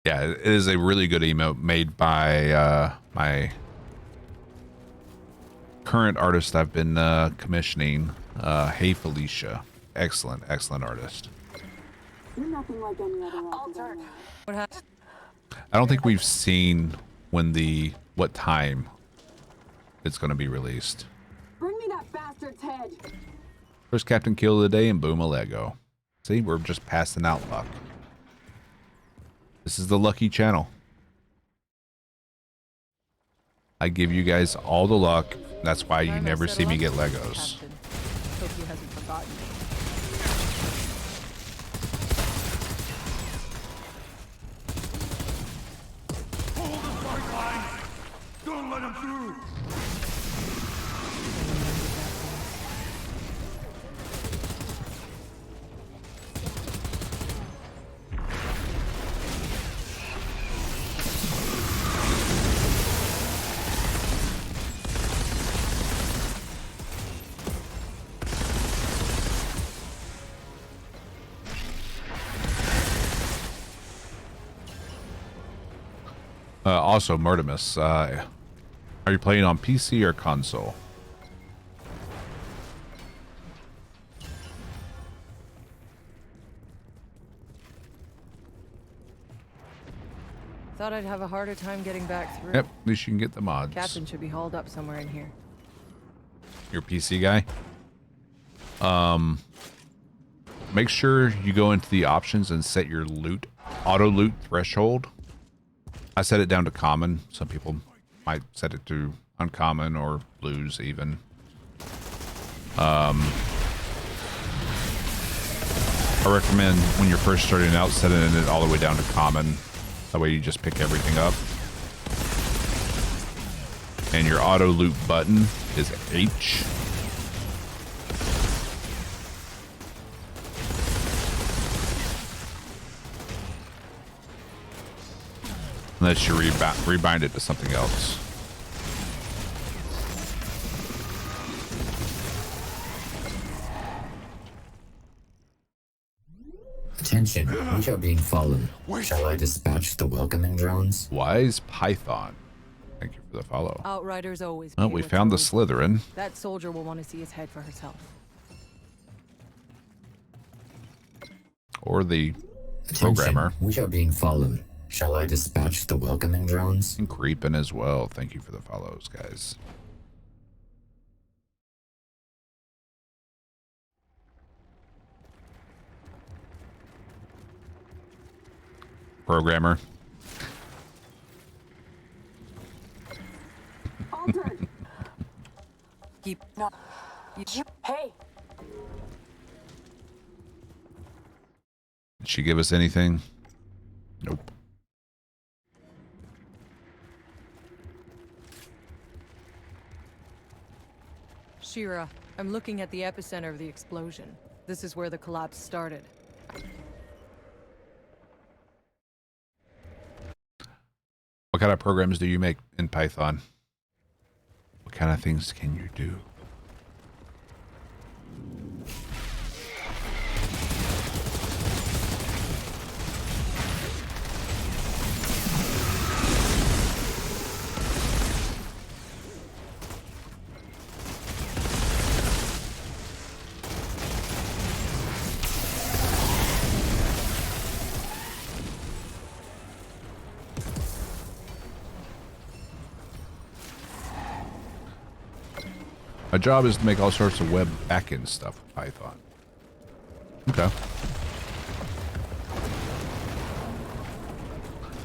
Yeah, it is a really good emote made by my current artist I've been commissioning. Hey Felicia. Excellent, excellent artist. You're nothing like any other Altered. What happened? I don't think we've seen what time it's going to be released. Bring me that bastard's head. First Captain Kill of the day and boom, a Lego. See, we're just passing out luck. This is the lucky channel. I give you guys all the luck. That's why you never see me get Legos. Captain. Hope he hasn't forgotten me. Hold the fight line! Don't let him through! Also, Murtimus, are you playing on PC or console? Thought I'd have a harder time getting back through. Yep, at least you can get the mods. Captain should be hauled up somewhere in here. Your PC guy? Make sure you go into the options and set your auto loot threshold. I set it down to common. Some people might set it to uncommon or blues even. I recommend when you're first starting out, setting it all the way down to common. That way you just pick everything up. And your auto loot button is H. Unless you rebind it to something else. Attention, we are being followed. Shall I dispatch the welcoming drones? Wise Python. Thank you for the follow. Outriders always. Oh, pay we what's found the owed. Slytherin. That soldier will want to see his head for herself. Or the Attention, programmer. we are being followed. Shall I dispatch the welcoming drones? And Creepin as well. Thank you for the follows, guys. Programmer. Altered. Keep. No. Hey. Did she give us anything? Nope. Shira, I'm looking at the epicenter of the explosion. This is where the collapse started. What kind of programs do you make in Python? What kind of things can you do? My job is to make all sorts of web backend stuff with Python. Okay.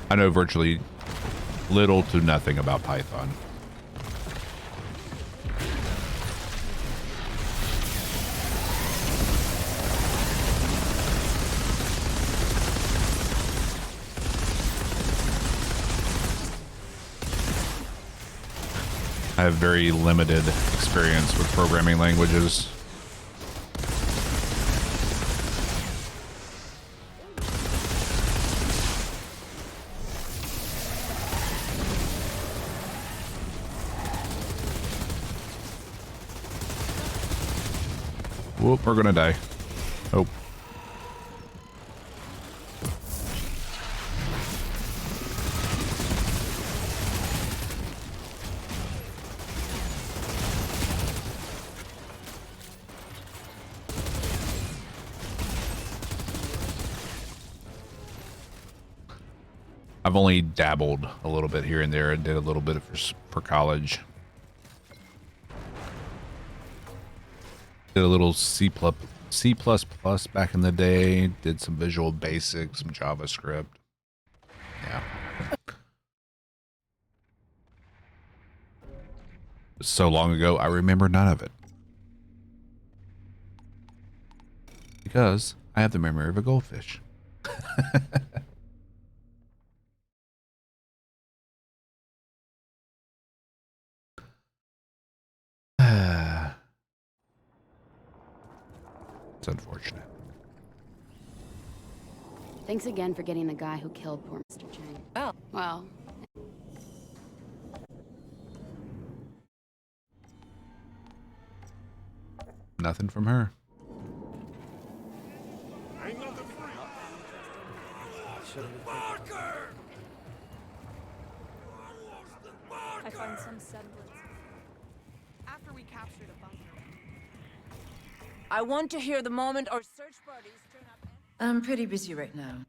I know virtually little to nothing about Python. I have very limited experience with programming languages. Whoop, we're gonna die. Oh. I've only dabbled a little bit here and there and did a little bit for college. Did a little C++ back in the day. Did some Visual Basic, some JavaScript. Yeah. So long ago, I remember none of it. Because I have the memory of a goldfish. It's unfortunate. Thanks again for getting the guy who killed poor Mr. Chang. Well, Nothing from her. I find some semblance. After we captured a bunker. I want to hear the moment our search parties turn up. I'm pretty busy right now.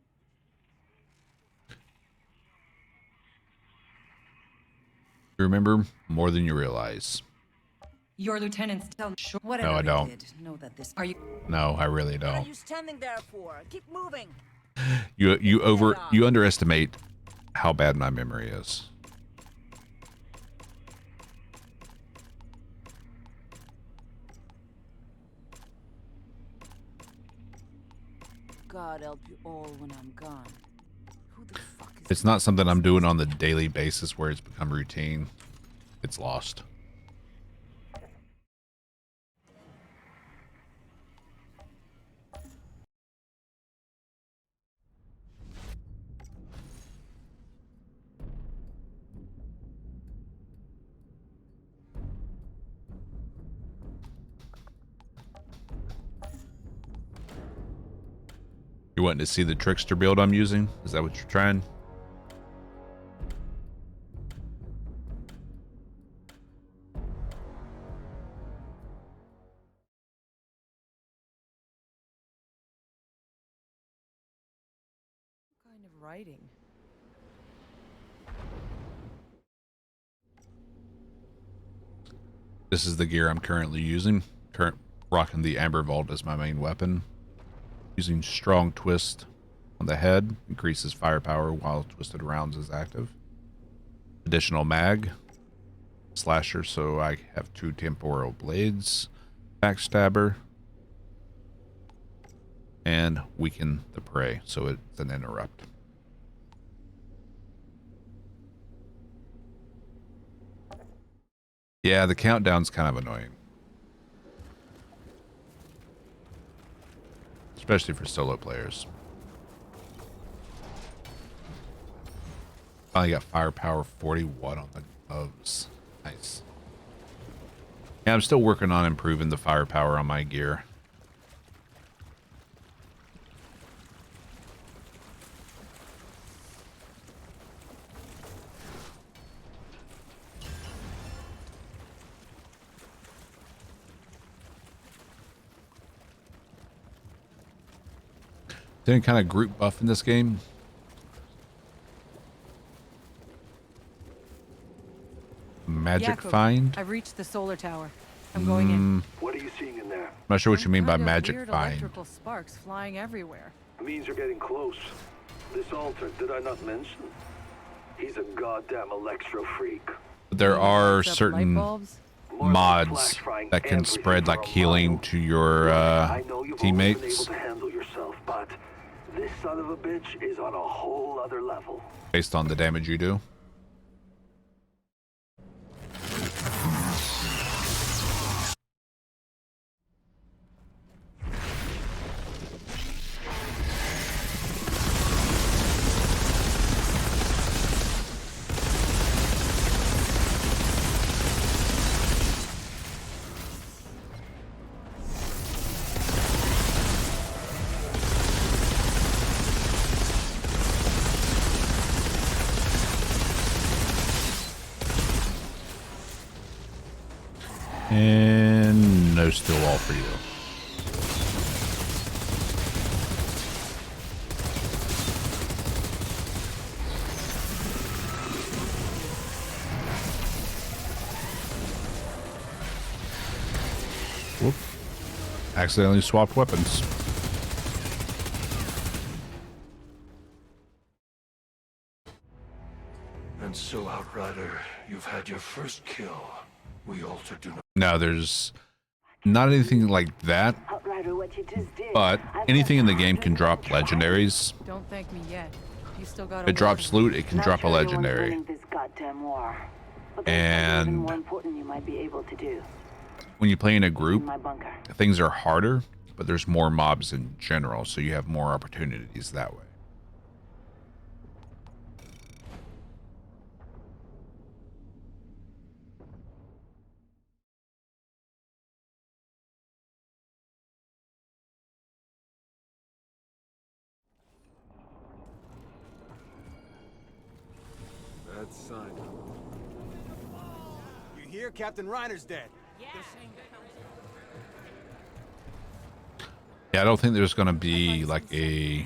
You remember more than you realize. Your lieutenants tell me sure. No, I don't. Did, know that this. Are you? No, I really What are don't. you standing there for? Keep moving. You underestimate how bad my memory is. God help you all when I'm gone. Who the fuck is It's not something I'm doing on the daily basis where it's become routine. It's lost. You wanting to see the Trickster build I'm using? Is that what you're trying? What kind of writing? This is the gear I'm currently using. Rocking the Amber Vault as my main weapon. Using strong twist on the head. Increases firepower while twisted rounds is active. Additional mag. Slasher, so I have 2 temporal blades. Backstabber. And weaken the prey, so it's an interrupt. Yeah, the countdown's kind of annoying. Especially for solo players. Finally got firepower 41 on the gloves. Nice. Yeah, I'm still working on improving the firepower on my gear. Any kind of group buff in this game? Magic Jacob, find? I've reached the solar tower. I'm going in. What are you seeing in there? I'm not sure what you mean by Kind of magic weird find. electrical sparks flying everywhere. Means you're getting close. This altar, did I not mention? He's a goddamn electro freak. But there are Lights up light certain bulbs. More than mods flash frying that can everything spread for like a healing while. to your I know you've always been able teammates to handle yourself, but this son of a bitch is on a whole other level. based on the damage you do. And no steel wall for you. Whoop. Accidentally swapped weapons. And so, Outrider, you've had your first kill. We altered do not. No, there's not anything like that, Outrider, what you just did. but anything in the game can drop legendaries. Don't thank me yet. You still got If it drops loot, it can drop a legendary. This goddamn war. But And more important you might be able to do. when you play in a group, My bunker. things are harder, but there's more mobs in general, so you have more opportunities that way. Bad sign. You hear? Captain Reiner's dead. Yeah, I don't think there's gonna be like a.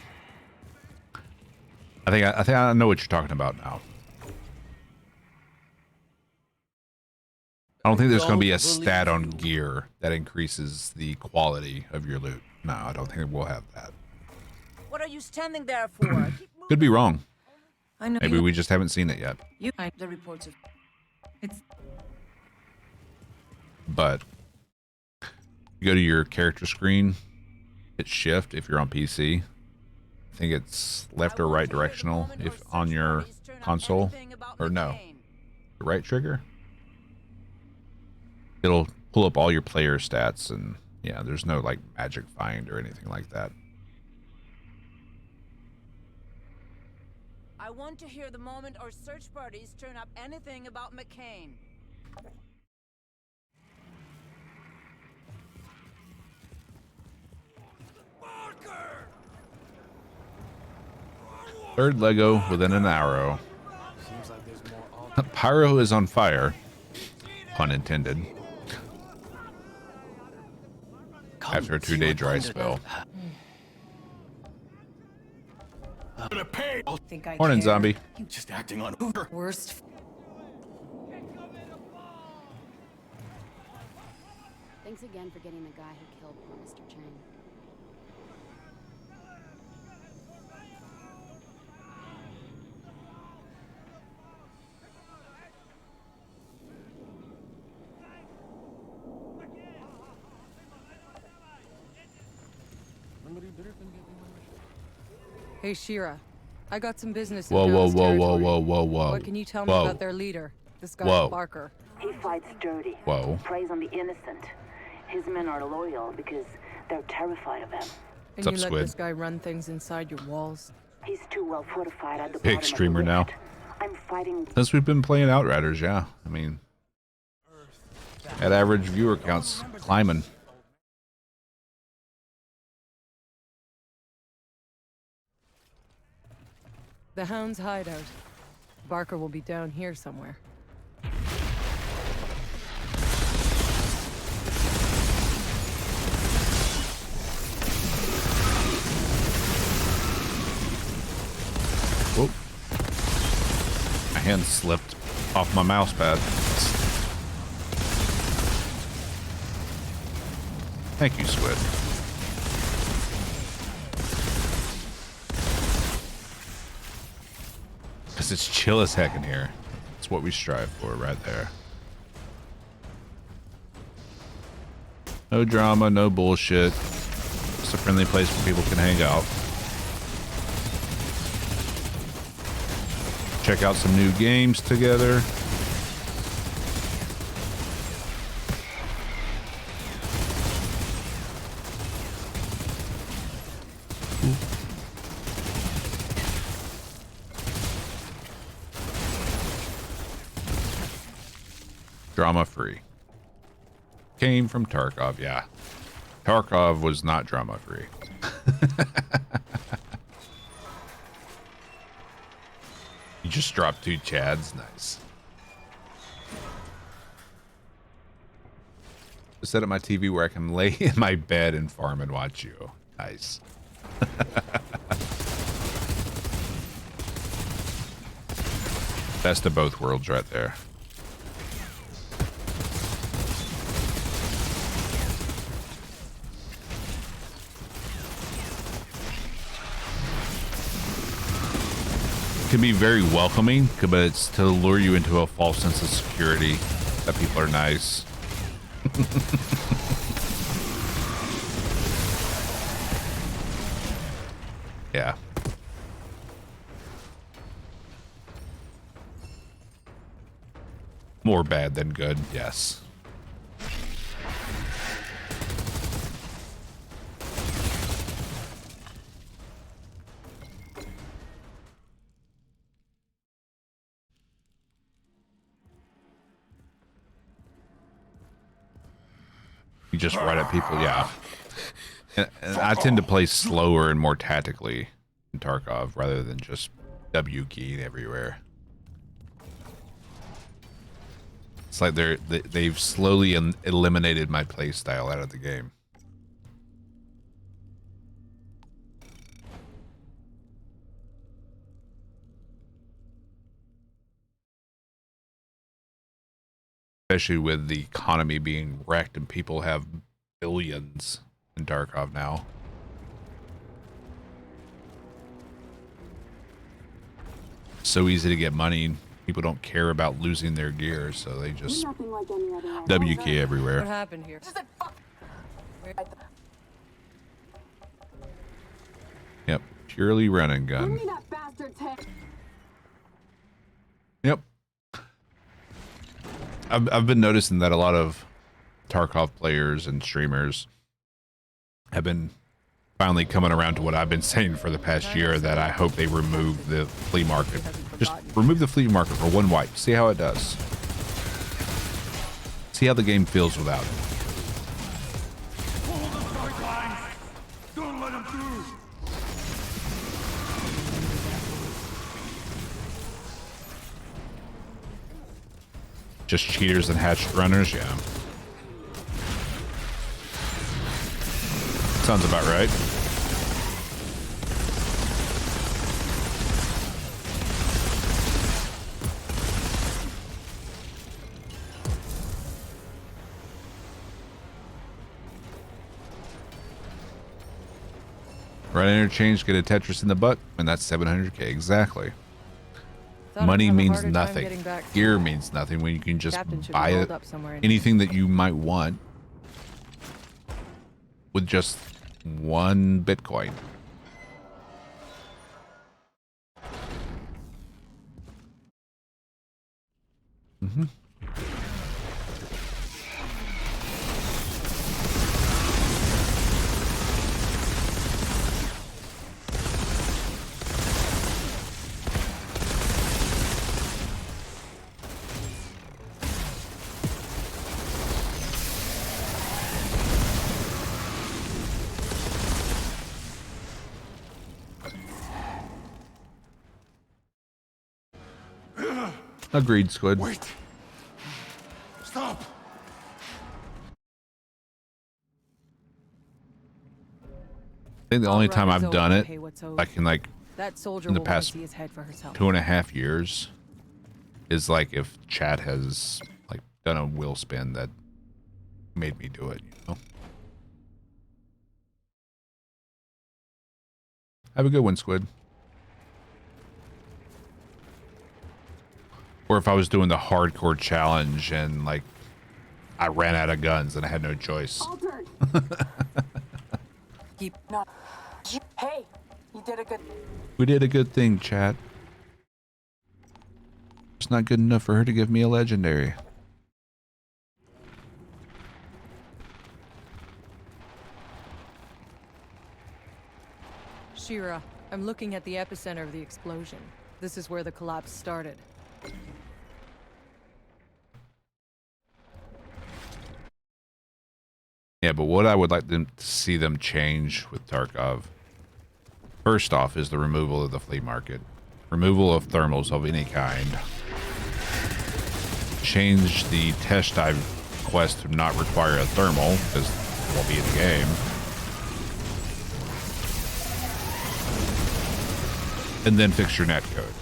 I think I know what you're talking about now. I don't think there's gonna be a stat on gear that increases the quality of your loot. No, I don't think we'll have that. What are you standing there for? Could be wrong. I know. Maybe we just haven't seen it yet. You find the reports of. It's But you go to your character screen, hit shift if you're on PC. I think it's left or right directional if on your console, or no, the right trigger. It'll pull up all your player stats, and yeah, there's no like magic find or anything like that. I want to hear the moment our search parties turn up anything about McCain. Third Lego within an arrow. Pyro is on fire. Pun intended. After a 2-day dry spell. think I Morning, care. zombie. Just acting on Hoover. Worst. Thanks again for getting the guy who killed poor Mr. Chang. Hey, Shira. I got some business in Whoa, whoa, Joe's whoa, whoa, territory. whoa, whoa, whoa. What can you tell me Whoa. about their leader? This guy Whoa. Barker. He fights dirty. Whoa. Preys on the innocent. His men are loyal because they're terrified of him. And What's up, you let Squid? this guy run things inside your walls? He's too well fortified at the Big bottom of the streamer now. rift. I'm fighting. Since we've been playing Outriders, yeah. I mean, at average viewer counts climbing. The Hound's hideout. Barker will be down here somewhere. Whoa. My hand slipped off my mouse pad. Thank you, Squid. Because it's chill as heck in here. It's what we strive for right there. No drama, no bullshit. Just a friendly place where people can hang out. Check out some new games together. Drama free. Came from Tarkov, yeah. Tarkov was not drama free. You just dropped 2 Chads, nice. Set up my TV where I can lay in my bed and farm and watch you. Nice. Best of both worlds right there. can be very welcoming, but it's to lure you into a false sense of security that people are nice. Yeah. More bad than good, yes. You just run at people, yeah. And I tend to play slower and more tactically in Tarkov rather than just W keying everywhere. It's like they've slowly eliminated my play style out of the game. Especially with the economy being wrecked and people have billions in Tarkov now. So easy to get money. People don't care about losing their gear, so they just W key everywhere. What happened here? Yep, purely run and gun. Yep. I've been noticing that a lot of Tarkov players and streamers have been finally coming around to what I've been saying for the past year, that I hope they remove the flea market. Just remove the flea market for one wipe. See how it does. See how the game feels without it. Don't let him through. Just cheaters and hatched runners, yeah. Sounds about right. Run interchange, get a Tetris in the butt, and that's 700k. Exactly. Money means nothing. Gear means nothing when you can just buy it, anything that you might want with just 1 Bitcoin. Mm-hmm. Agreed, Squid. Wait. Stop. I think the only time I've done it, like in like that soldier in the will past see his head for herself. 2.5 years, is like if chat has like done a wheel spin that made me do it, you know. Have a good one, Squid. Or if I was doing the hardcore challenge and like I ran out of guns and I had no choice. Hey, you did a good. We did a good thing, chat. It's not good enough for her to give me a legendary. Shira, I'm looking at the epicenter of the explosion. This is where the collapse started. Yeah, but what I would like them to see them change with Tarkov, first off, is the removal of the flea market. Removal of thermals of any kind. Change the test dive quest to not require a thermal, because it won't be in the game. And then fix your netcode.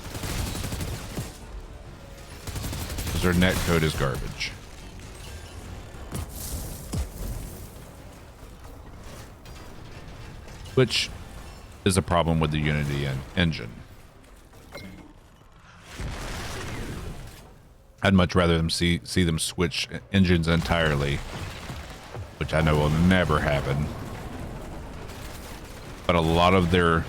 Because their netcode is garbage. Which is a problem with the Unity engine. I'd much rather them see them switch engines entirely, which I know will never happen. But a lot of their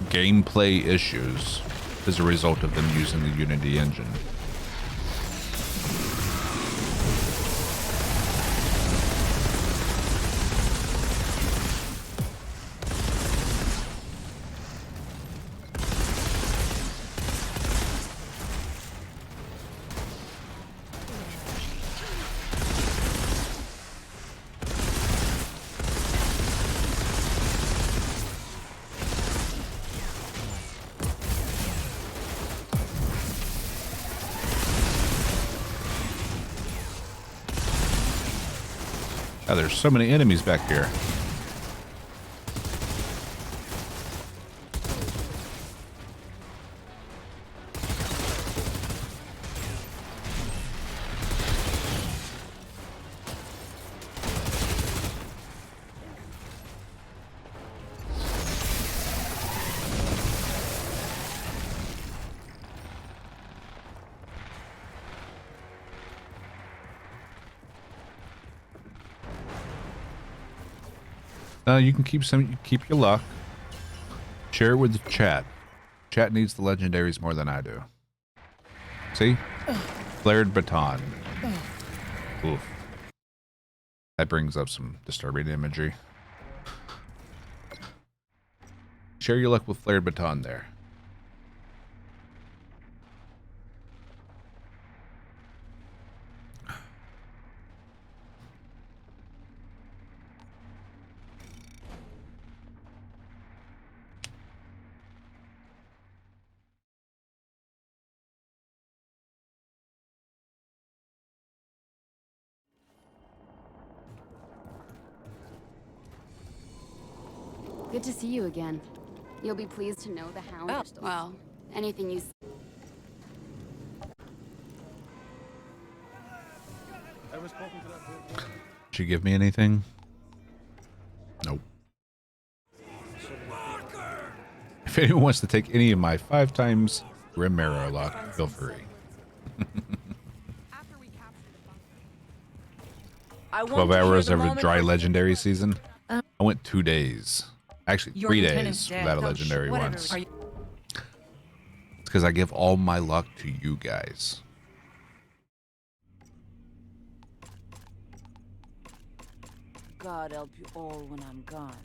gameplay issues is a result of them using the Unity engine. Oh, there's so many enemies back here. You can keep your luck. Share it with the chat. Chat needs the legendaries more than I do. See? Flared baton. Oof. That brings up some disturbing imagery. Share your luck with flared baton there. Good to see you again. You'll be pleased to know the hounds are still... Well, anything you... Did she give me anything? Nope. If anyone wants to take any of my 5 times Grim Marrow luck, feel free. 12 hours of a dry legendary season. I went 2 days. Actually, 3 days without a legendary once. It's because I give all my luck to you guys. God help you all when I'm gone.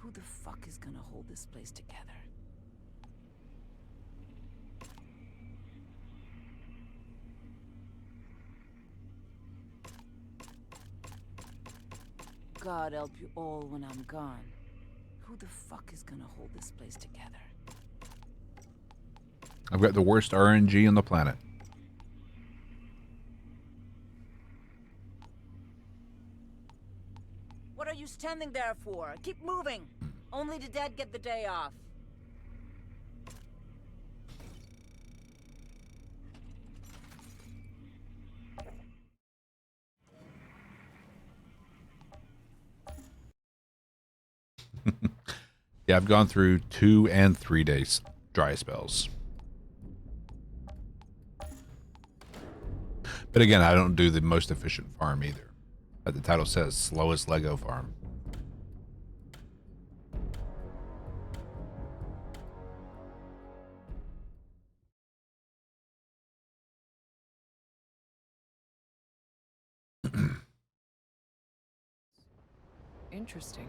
Who the fuck is gonna hold this place together? God help you all when I'm gone. Who the fuck is gonna hold this place together? I've got the worst RNG on the planet. What are you standing there for? Keep moving. Only the dead get the day off. Yeah, I've gone through 2 and 3 days dry spells. But again, I don't do the most efficient farm either. But the title says slowest Lego farm. Interesting.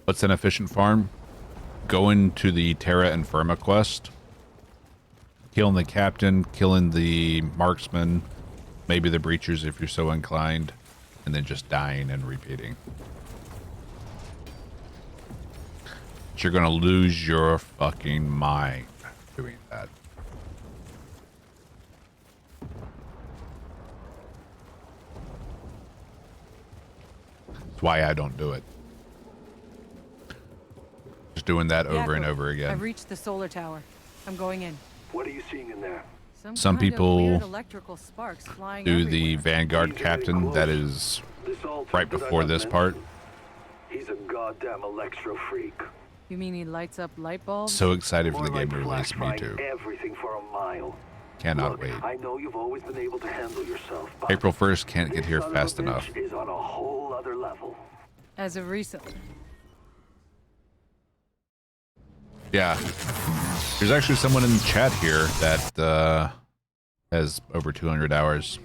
What's an efficient farm? Going to the Terra Infirma quest, killing the captain, killing the marksman, maybe the breachers if you're so inclined, and then just dying and repeating. But you're gonna lose your fucking mind doing that. That's why I don't do it. Just doing that over and over again. I've reached the solar tower. I'm going in. What are you seeing in there? Some kind of weird people electrical sparks flying do the everywhere. Vanguard captain that is This altar, right did I before not this mention? part. He's a goddamn electro freak. You mean he lights up light bulbs? So excited for More the game like to release. Me flashbang too. everything for a mile. Cannot Look, wait. I know you've always been able to handle yourself, but April 1st can't get this here son of a fast bitch enough. is on a whole other level. As of recently. Yeah. There's actually someone in the chat here that has over 200 hours.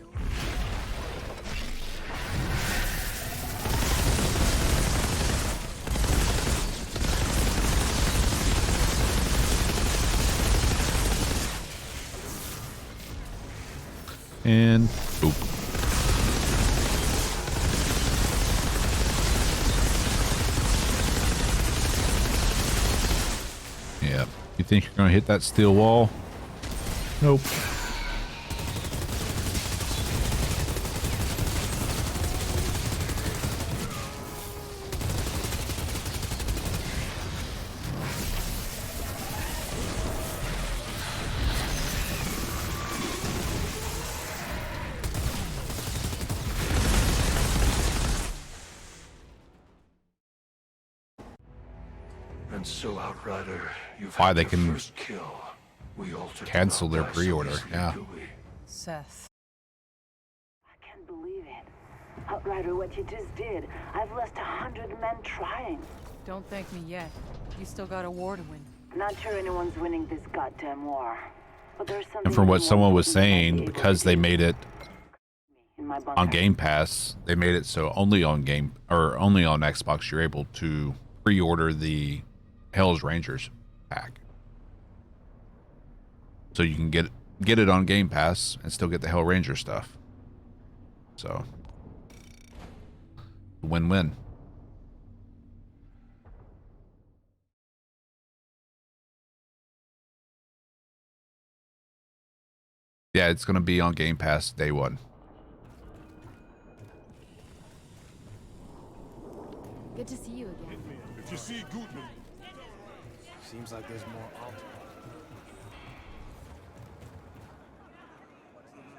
And boop. Yeah. You think you're gonna hit that steel wall? Nope. And so, Outrider, you've Why had they your can first kill. We altered cancel their our pre-order, easily, yeah. do we? Seth. I can't believe it. Outrider, what you just did. I've lost 100 men trying. Don't thank me yet. You still got a war to win. Not sure anyone's winning this goddamn war. But there's something And from what more someone was important than saying, being able because to they do made it in my bunker. on Game Pass, they made it so only on Xbox you're able to pre-order the Hell's Rangers pack. So you can get it on Game Pass and still get the Hell Ranger stuff. So win-win. Yeah, it's going to be on Game Pass day one. Good to see you again. If you see Goodman. Seems like there's more altars.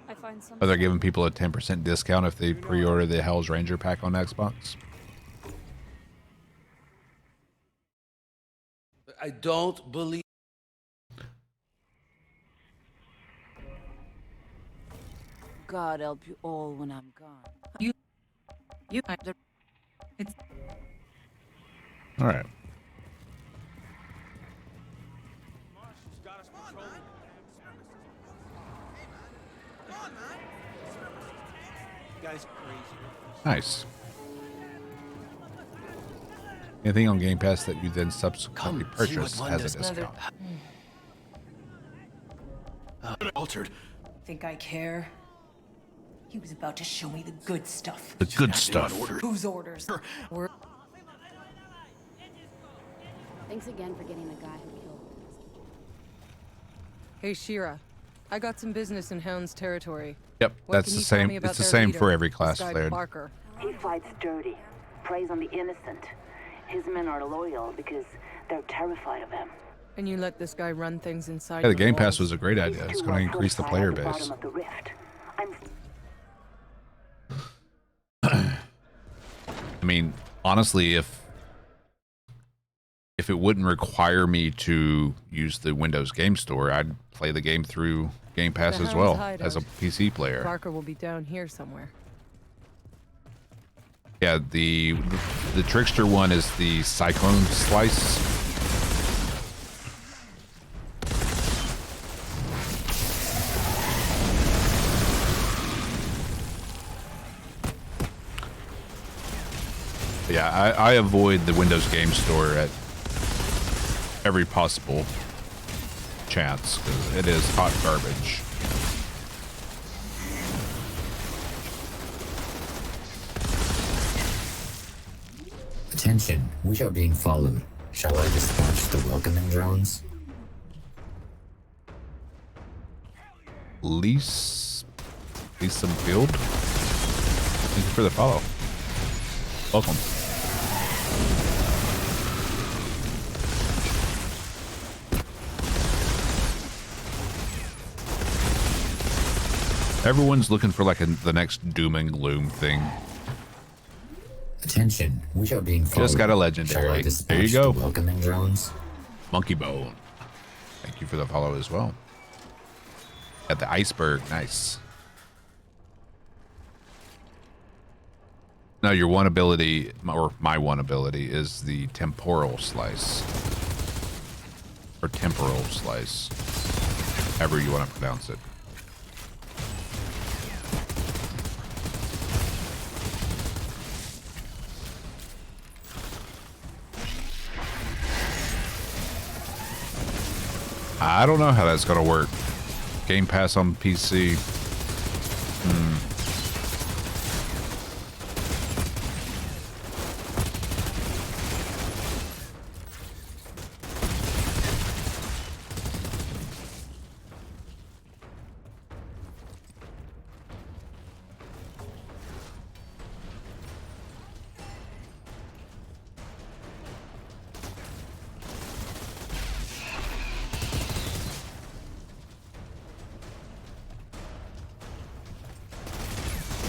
I find some. Oh, they're giving people a 10% discount if they pre-order the Hell's Ranger pack on Xbox. I don't believe. God help you all when I'm gone. It's All right. Guy's crazy. Nice. Anything on Game Pass that you then subsequently purchase has a discount. Altered. think I care. He was about to show me the good stuff. The good stuff. Whose orders? Were Thanks again for getting the guy who killed Drast. Hey, Shira. I got some business in Hound's territory. Yep, What that's can the you tell same. me about It's the their same leader, for every this class guy layered. Barker? He fights dirty, preys on the innocent. His men are loyal because they're terrified of him. And you let this guy run things inside Yeah, the your Game Pass walls? was a great idea. It's going to increase the player base. Of the rift. I'm I mean, honestly, if it wouldn't require me to use the Windows Game Store, I'd play the game through Game Pass The as Hound's well hideout. as a PC player. Barker will be down here somewhere. Yeah, the Trickster one is the Cyclone Slice. Yeah, I avoid the Windows Game Store at every possible chance because it is hot garbage. Attention, we are being followed. Shall I dispatch the welcoming drones? Lease some field. Thank you for the follow. Welcome. Everyone's looking for like the next doom and gloom thing. Attention, we are being followed. Just got a Shall I legendary. dispatch There you go. the welcoming drones? Monkey Bone. Thank you for the follow as well. At the iceberg. Nice. No, your one ability, or my one ability, is the temporal slice. Or temporal slice. However you want to pronounce it. I don't know how that's going to work. Game Pass on PC.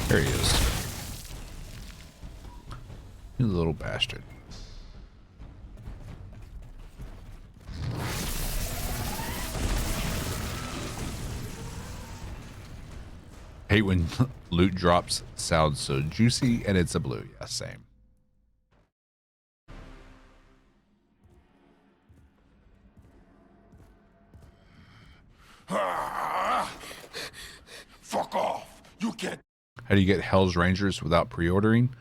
There he is. You little bastard. Hate when loot drops sounds so juicy and it's a blue. Yeah, same. Fuck off. You can't. How do you get Hell's Rangers without pre-ordering?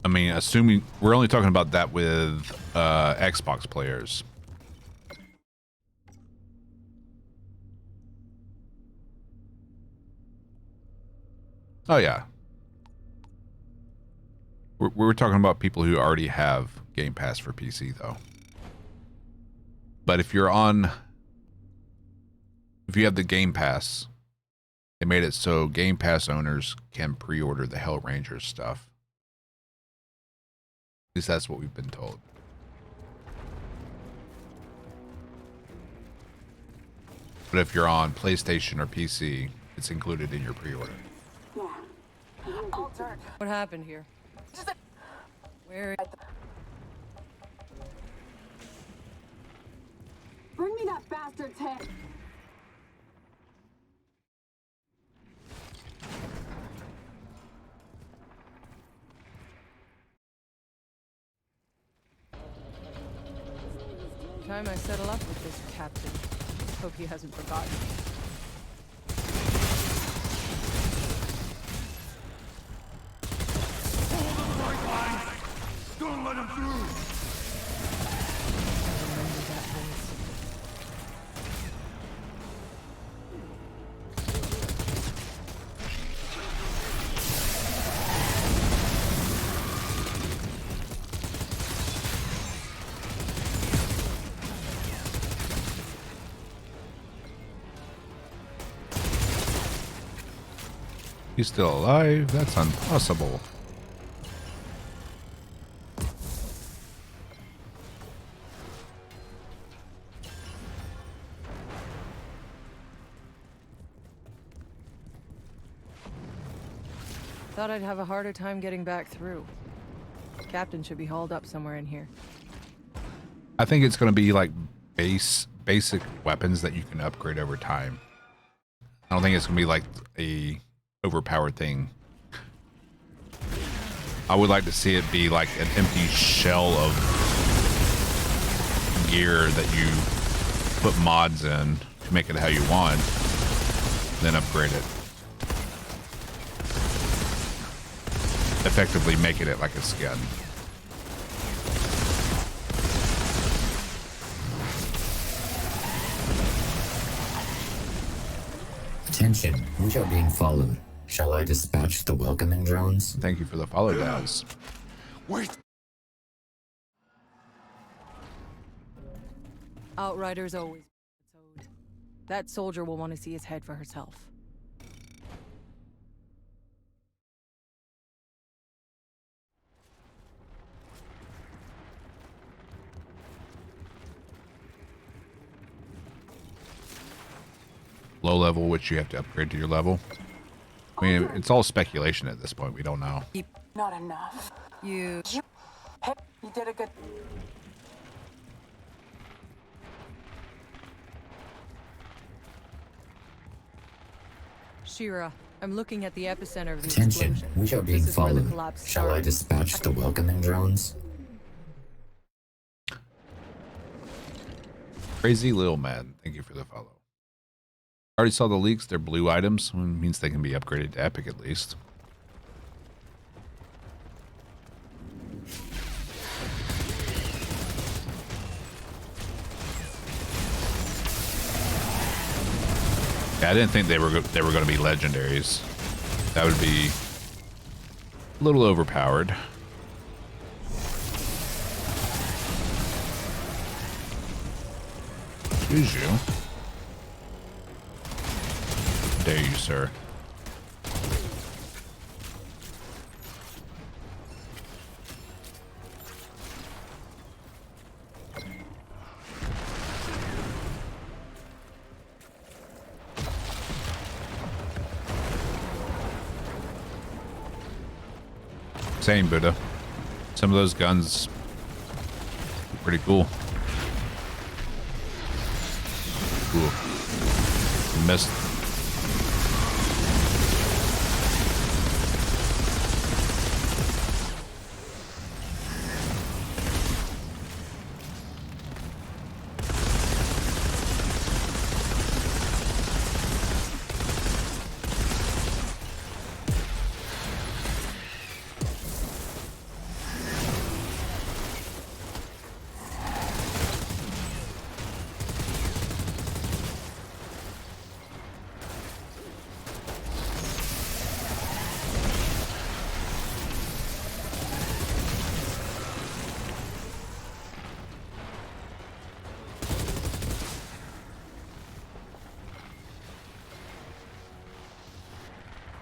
I mean, assuming we're only talking about that with Xbox players. Oh yeah. We're talking about people who already have Game Pass for PC though. But if you have the Game Pass, they made it so Game Pass owners can pre-order the Hell Rangers stuff. At least that's what we've been told. But if you're on PlayStation or PC, it's included in your pre-order. What happened here? Where? Bring me that bastard's head. Time I settle up with this captain. Hope he hasn't forgotten me. Don't let him through. He's still alive? That's impossible. Thought I'd have a harder time getting back through. Captain should be hauled up somewhere in here. I think it's going to be like basic weapons that you can upgrade over time. I don't think it's going to be like a overpowered thing. I would like to see it be like an empty shell of gear that you put mods in to make it how you want, then upgrade it. Effectively making it like a skin. Attention, we are being followed. Shall I dispatch the welcoming drones? Thank you for the follow, guys. Wait. Outriders always. That soldier will want to see his head for herself. low level, which you have to upgrade to your level. I mean, it's all speculation at this point. We don't know. Not enough. You... Hey, you did a good... Shira, I'm looking at the epicenter of the Attention, explosion. we are being This is where the followed. collapse Shall I started. dispatch the welcoming drones? Crazy little man. Thank you for the follow. Already saw the leaks. They're blue items. It means they can be upgraded to epic at least. Yeah, I didn't think they were going to be legendaries. That would be a little overpowered. Excuse you. Dare you, sir? Same, Buddha. Some of those guns are pretty cool. Ooh. Missed.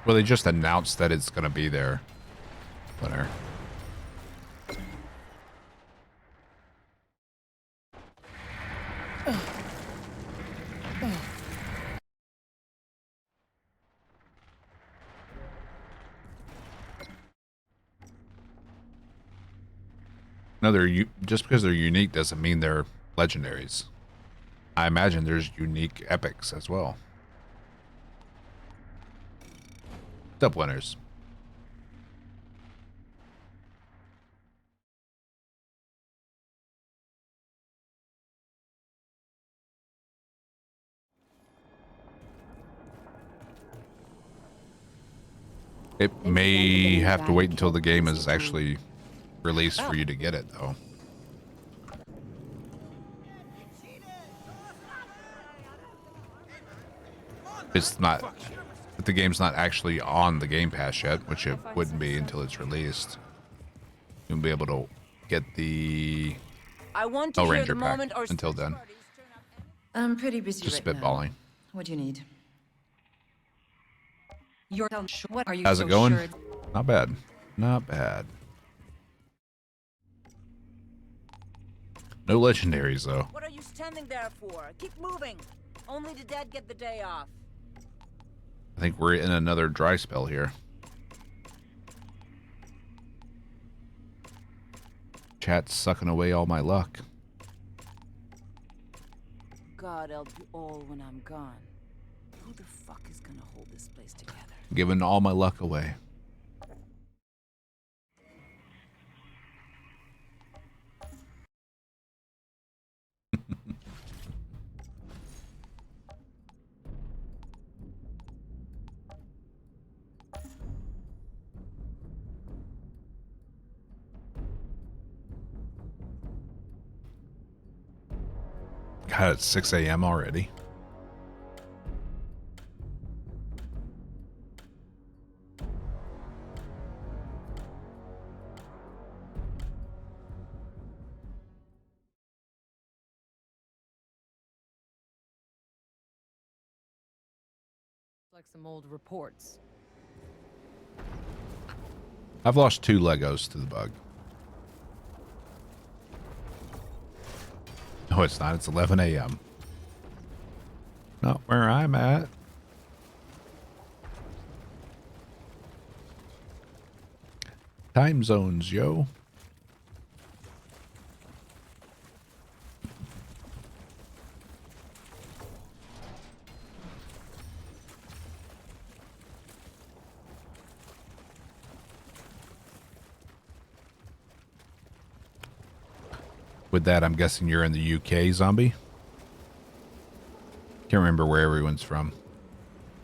Well, they just announced that it's going to be there. Whatever. No, just because they're unique doesn't mean they're legendaries. I imagine there's unique epics as well. Up winners. It may have to wait until the game is actually released for you to get it, though. It's not. If the game's not actually on the Game Pass yet, which it wouldn't be until it's released, you'll be able to get the Ranger pack until then. I'm pretty busy Just right spitballing. now. What do you need? What are you How's so it going? sure? Not bad. Not bad. No legendaries, though. What are you standing there for? Keep moving. Only the dead get the day off. I think we're in another dry spell here. Chat's sucking away all my luck. God help you all when I'm gone. Who the fuck is gonna hold this place together? Giving all my luck away. God, it's 6 a.m. already. Like some old reports. I've lost 2 Legos to the bug. No, it's not. It's 11 a.m. Not where I'm at. Time zones, yo. With that, I'm guessing you're in the UK, zombie? Can't remember where everyone's from.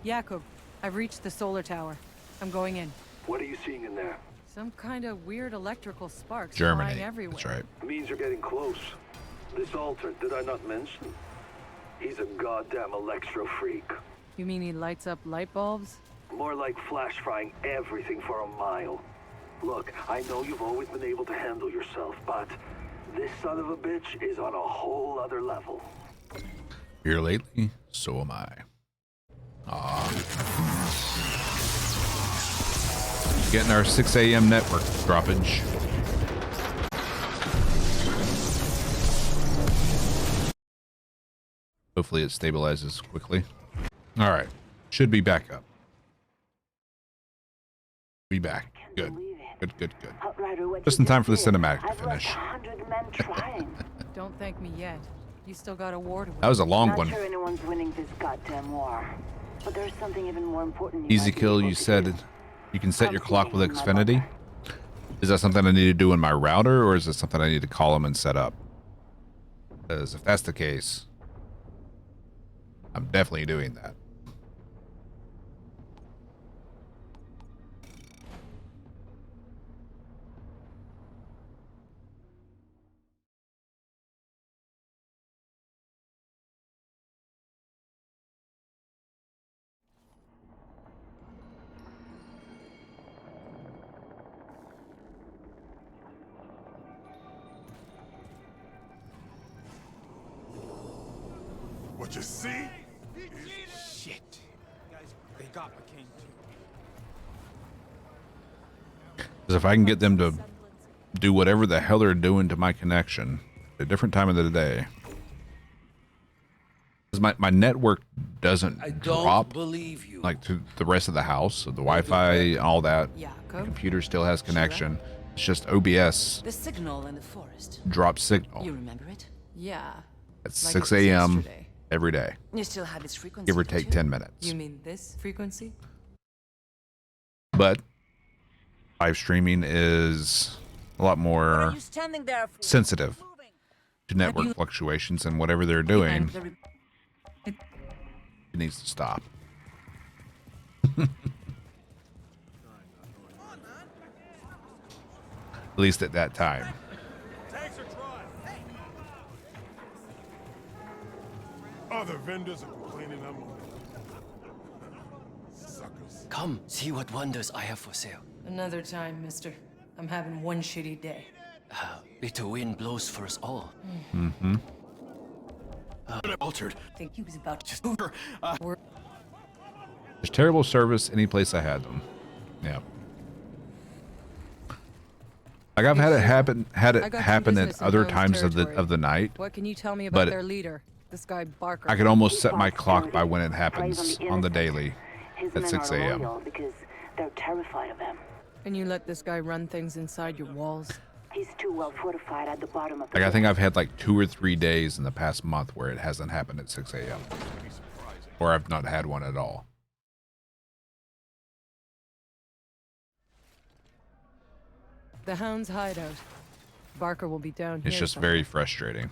Jakob, I've reached the solar tower. I'm going in. What are you seeing in there? Some kind of weird electrical sparks Germany. flying everywhere. That's right. Means you're getting close. This altar, did I not mention? He's a goddamn electro freak. You mean he lights up light bulbs? More like flash frying everything for a mile. Look, I know you've always been able to handle yourself, but this son of a bitch is on a whole other level. Here lately, so am I. Getting our 6 a.m. network droppage. Hopefully it stabilizes quickly. All right. Should be back up. Be back. Good. Good, good, good. Outrider, what Just you in time for the did. cinematic to I've lost finish. 100 men trying. Don't thank me yet. You still got a war to win. That was a long Not one. sure anyone's winning this goddamn war. But there's something even more important. Easy kill, you said you can set your clock with Xfinity. Is that something I need to do in my router, or is it something I need to call them and set up? Because if that's the case, I'm definitely doing that. What you see? Shit. Guys, they got my king too. Because if I can get them to do whatever the hell they're doing to my connection at a different time of the day. Because my network doesn't drop believe you. like to the rest of the house. So the Wi-Fi, all that. Yeah, The computer still has connection. It's just OBS The signal in the forest. drops signal You remember it? Yeah. at Like 6 it was a.m. yesterday. every day. You still have its frequency. Give or don't take you? 10 minutes. You mean this frequency? But live streaming is a lot more Standing there for sensitive to network fluctuations, and whatever they're doing, it needs to stop. At least at that time. Other vendors are complaining I'm on. Suckers. Come, see what wonders I have for sale. Another time, mister. I'm having one shitty day. Bitter wind blows for us all. Mm-hmm. Altered. I think he was about to. There's terrible service any place I had them. Yeah. Like I've had it happen I got some happen business at in other Bones times of territory. the night. What can you tell me but about their leader? This guy Barker. I could almost set my clock by when it happens on the daily His at men 6 are a.m. loyal because they're terrified of him. And you let this guy run things inside your walls? He's too well fortified at the bottom of the Like I think I've had like 2 or 3 days in the past month where it hasn't happened at 6 a.m. Or I've not had one at all. The Hound's hideout. Barker will be down here. It's just very frustrating.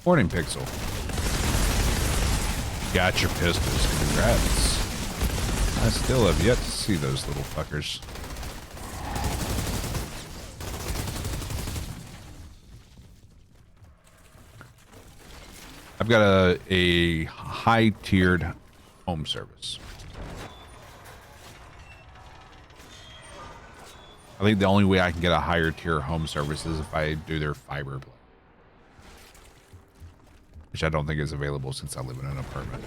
Morning, Pixel. Got your pistols. Congrats. I still have yet to see those little fuckers. I've got a high tiered home service. I think the only way I can get a higher tier home service is if I do their fiber plan, which I don't think is available since I live in an apartment.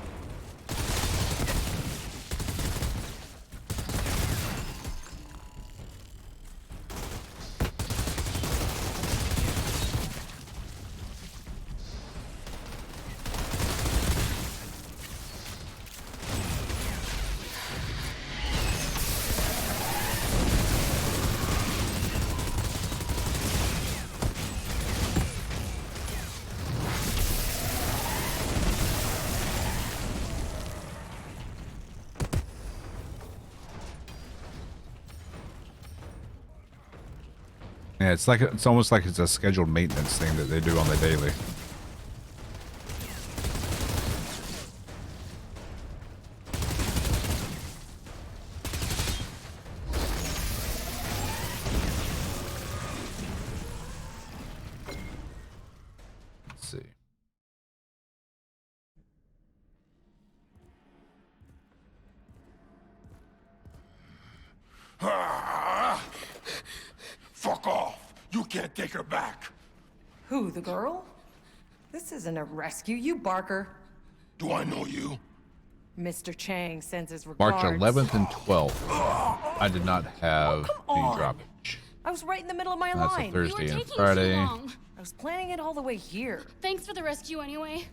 Yeah, it's almost like it's a scheduled maintenance thing that they do on the daily. Let's see. Fuck off! You can't take her back! Who, the girl? This isn't a rescue, you barker. Do I know you? Mr. Chang sends his March regards. 11th and 12th. I did not have the droppage. I was right in the middle of my That's line. a Thursday You were and taking Friday. too long. I was planning it all the way here. Thanks for the rescue anyway.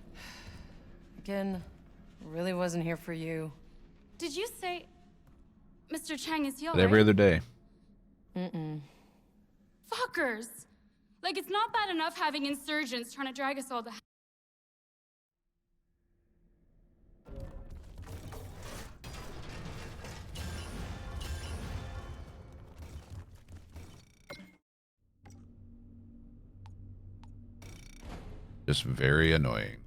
Again, really wasn't here for you. Did you say Mr. Chang is here? But every other day. Mm-mm. Fuckers! Like, it's not bad enough having insurgents trying to drag us all to. Just very annoying.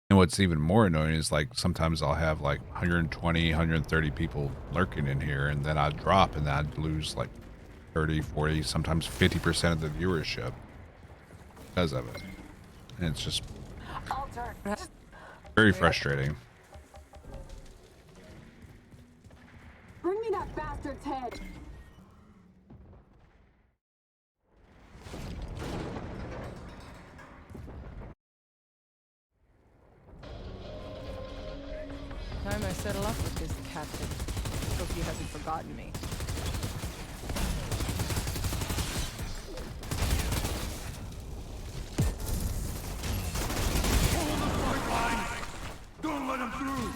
And what's even more annoying is like sometimes I'll have like 120, 130 people lurking in here and then I'd drop and then I'd lose like 30, 40, sometimes 50% of the viewership because of it. And it's just very frustrating. Bring me that bastard's head! Time I settle up with this captain. Hope he hasn't forgotten me. Don't let him through!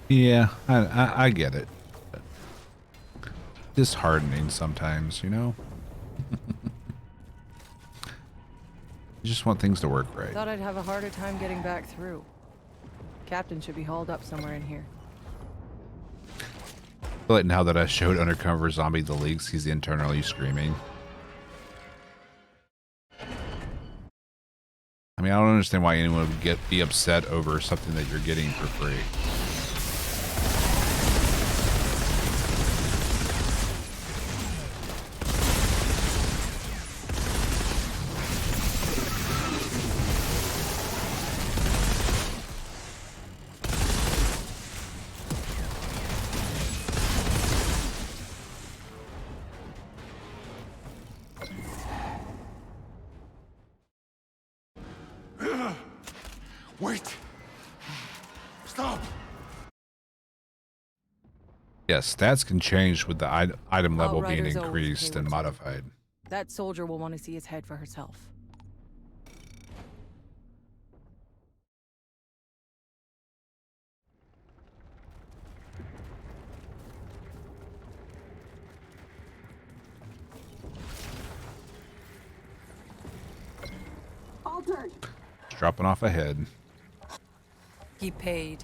Yeah, I get it. Disheartening sometimes, you know? You just want things to work right. Thought I'd have a harder time getting back through. Captain should be hauled up somewhere in here. I feel like now that I showed Undercover Zombie the leaks, he's internally screaming. I mean, I don't understand why anyone would be upset over something that you're getting for free. Wait! Stop! Yes, stats can change with the item level being Outriders always increased pay and what's modified. That soldier will want to see his head for herself. Altered. Just dropping off a head. He paid.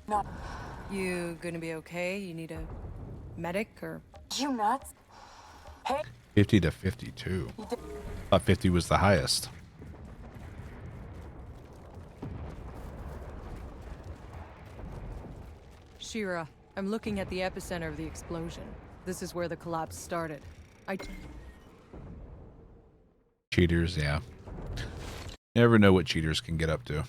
Not. You gonna be okay? You need a medic or? You nuts? Hey. 50 to 52. Thought 50 was the highest. Shira, I'm looking at the epicenter of the explosion. This is where the collapse started. Cheaters, yeah. You never know what cheaters can get up to.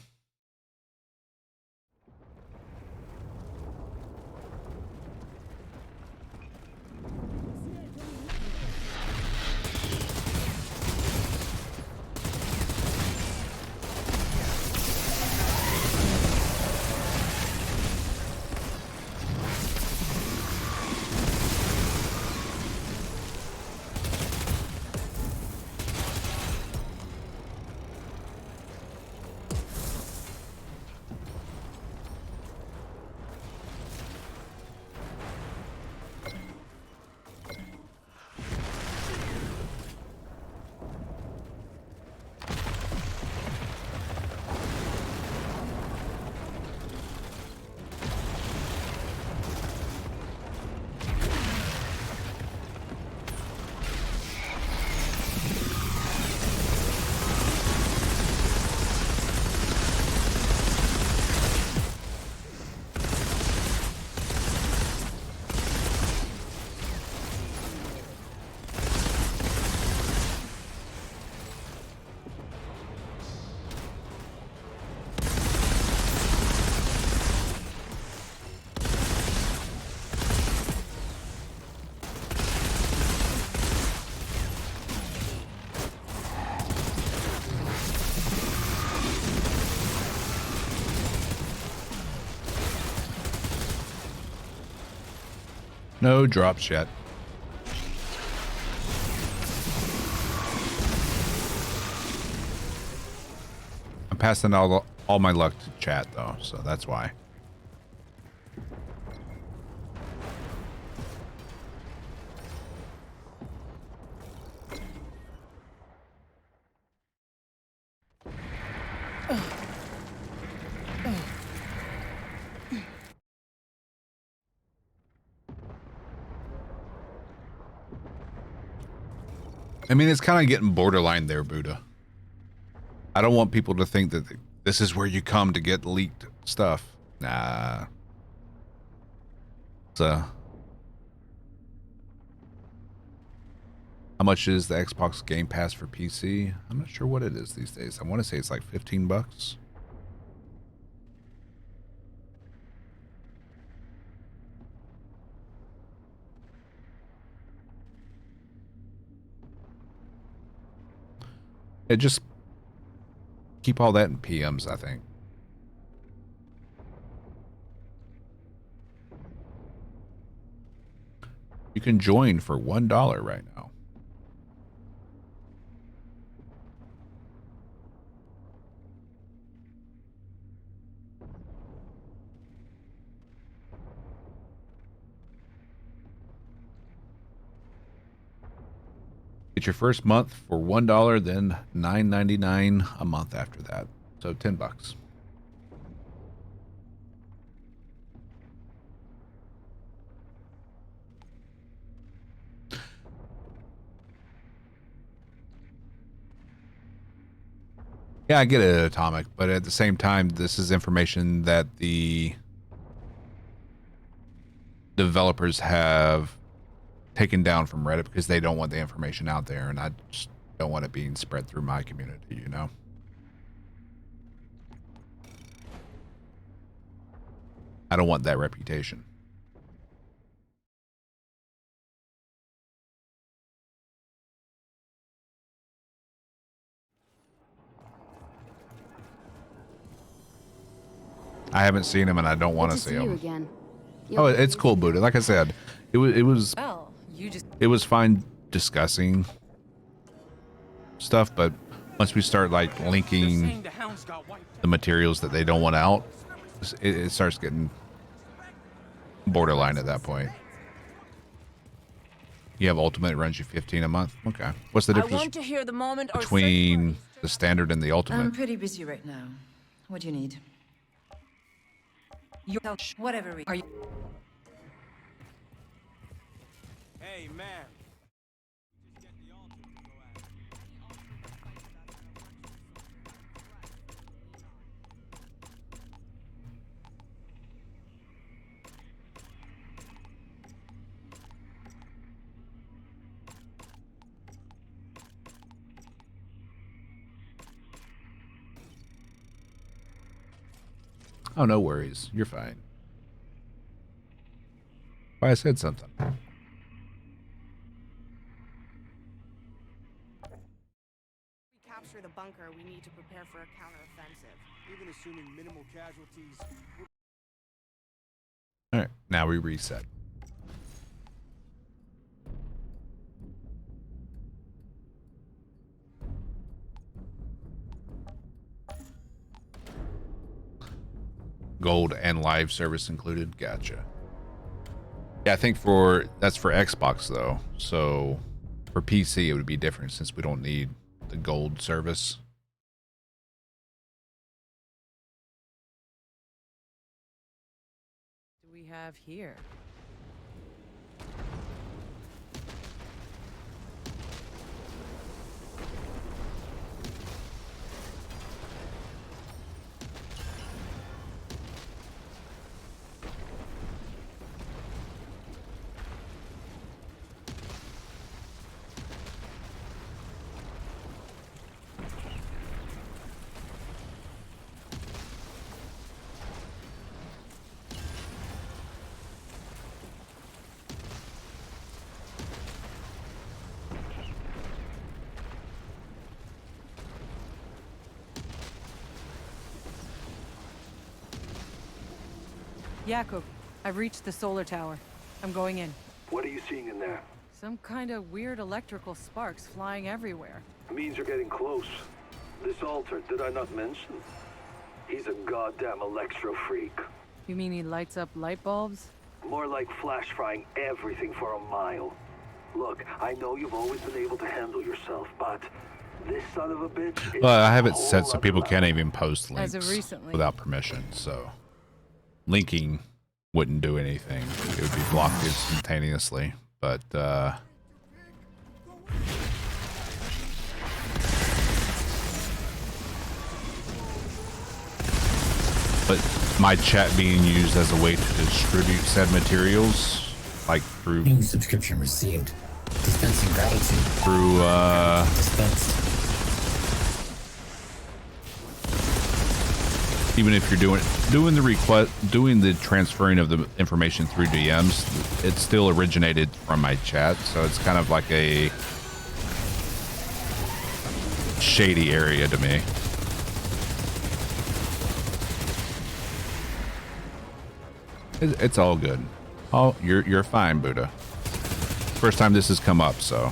No drops yet. I'm passing all my luck to chat though, so that's why. I mean, it's kind of getting borderline there, Buddha. I don't want people to think that this is where you come to get leaked stuff. Nah. So, how much is the Xbox Game Pass for PC? I'm not sure what it is these days. I want to say it's like 15 bucks. Yeah, just keep all that in PMs, I think. You can join for $1 right now. Get your first month for $1, then $9.99 a month after that. So 10 bucks. Yeah, I get it, Atomic, but at the same time, this is information that the developers have taken down from Reddit because they don't want the information out there, and I just don't want it being spread through my community, you know? I don't want that reputation. I haven't seen him, and I don't want to see him. Again. Oh, it's cool, Buddha. Like I said, it was Well, you just... it was fine discussing stuff, but once we start like linking the materials that they don't want out, it starts getting borderline at that point. You have ultimate, it runs you 15 a month. Okay. What's the I difference want to hear the moment or between the standard and the ultimate? I'm pretty busy right now. What do you need? Whatever. Are you? Hey, man. Oh, no worries. You're fine. Why I said something. Capture the bunker, we need to prepare for a counteroffensive. Even assuming minimal casualties. All right, now we reset. Gold and live service included. Gotcha. Yeah, I think that's for Xbox though. So for PC it would be different since we don't need the gold service. Do we have here? Jakub, I've reached the solar tower. I'm going in. What are you seeing in there? Some kind of weird electrical sparks flying everywhere. Means you're getting close. This altar, did I not mention? He's a goddamn electro freak. You mean he lights up light bulbs? More like flash frying everything for a mile. Look, I know you've always been able to handle yourself, but this son of a bitch is Well, I have it set so people can't even post links As of recently. without permission, so linking wouldn't do anything. It would be blocked instantaneously, but my chat being used as a way to distribute said materials, like through New subscription received. Dispensing gratitude. through Dispensed. even if you're doing the transferring of the information through DMs, it still originated from my chat, so it's kind of like a shady area to me. It's all good. Oh, you're fine, Buddha. First time this has come up, so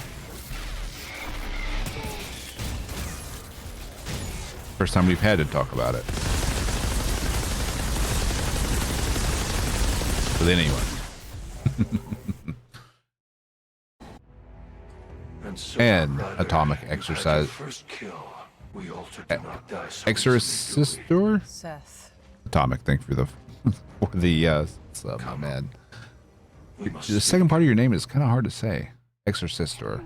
first time we've had to talk about it with anyone. And atomic exercise. Exorcistor? Seth. Atomic, thank you for the sub, my man. The second part of your name is kind of hard to say. Exorcistor.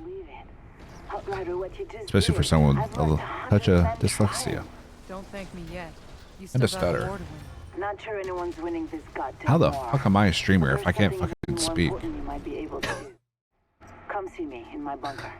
Especially for someone with a touch of dyslexia. Don't thank me yet. You And a still got stutter. war to win. Not sure anyone's winning this goddamn How the war. fuck am I a streamer if I There's can't something fucking more speak? important you might be able to do. Come see me in my bunker.